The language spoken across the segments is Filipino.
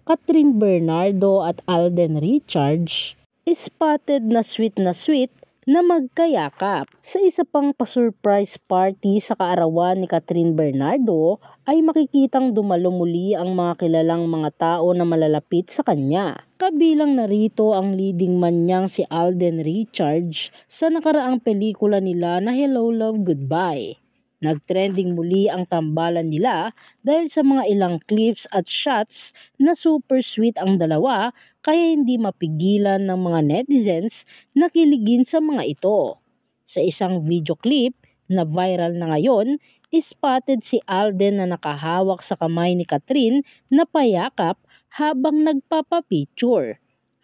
Catherine Bernardo at Alden Richards, spotted na sweet na magkayakap. Sa isa pang pa-surprise party sa kaarawan ni Catherine Bernardo ay makikitang dumalo muli ang mga kilalang mga tao na malalapit sa kanya. Kabilang narito ang leading man niyang si Alden Richards sa nakaraang pelikula nila na Hello Love Goodbye. Nagtrending muli ang tambalan nila dahil sa mga ilang clips at shots na super sweet ang dalawa, kaya hindi mapigilan ng mga netizens na kiligin sa mga ito. Sa isang video clip na viral na ngayon, spotted si Alden na nakahawak sa kamay ni Catherine na payakap habang nagpapapicture.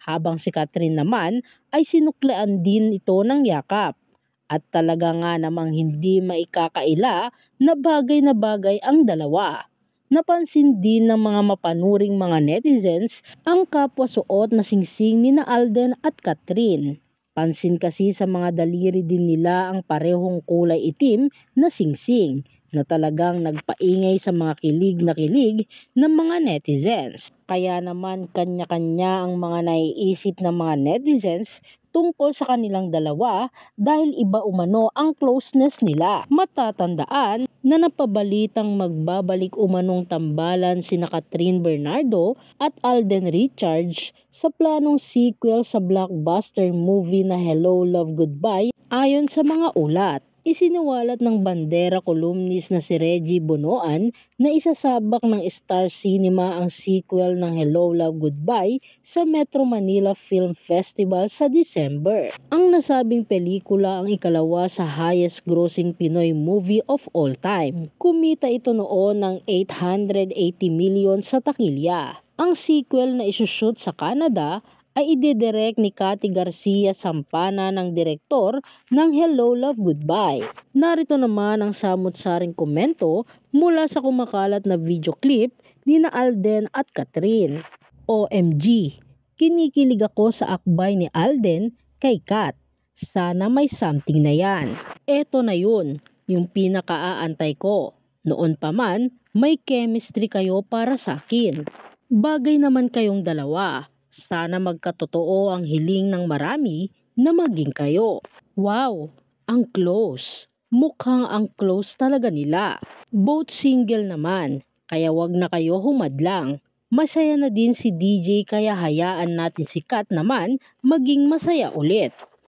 Habang si Catherine naman ay sinuklaan din ito ng yakap. At talaga nga namang hindi maikakaila na bagay ang dalawa. Napansin din ng mga mapanuring mga netizens ang kapwa-suot na singsing ni na Alden at Catherine. Pansin kasi sa mga daliri din nila ang parehong kulay itim na singsing na talagang nagpaingay sa mga kilig ng mga netizens. Kaya naman kanya-kanya ang mga naiisip ng mga netizens tungkol sa kanilang dalawa dahil iba umano ang closeness nila. Matatandaan na napabalitang magbabalik umanong tambalan sina Catherine Bernardo at Alden Richards sa planong sequel sa blockbuster movie na Hello Love Goodbye ayon sa mga ulat. Isiniwalat ng Bandera columnist na si Reggie Bonoan na isasabak ng Star Cinema ang sequel ng Hello Love Goodbye sa Metro Manila Film Festival sa December. Ang nasabing pelikula ang ikalawa sa highest grossing Pinoy movie of all time. Kumita ito noon ng 880 million sa takilya. Ang sequel na isushoot sa Canada ay ididirect ni Cathy Garcia Sampana ng direktor ng Hello Love Goodbye. Narito naman ang samut-saring komento mula sa kumakalat na video clip ni na Alden at Catherine. OMG, kinikilig ako sa akbay ni Alden kay Kat. Sana may something na yan. Eto na yun, yung pinakaaantay ko. Noon pa man, may chemistry kayo para sa akin. Bagay naman kayong dalawa. Sana magkatotoo ang hiling ng marami na maging kayo. Wow, ang close. Mukhang ang close talaga nila. Both single naman, kaya wag na kayo humadlang. Masaya na din si DJ kaya hayaan natin si Kat naman maging masaya ulit.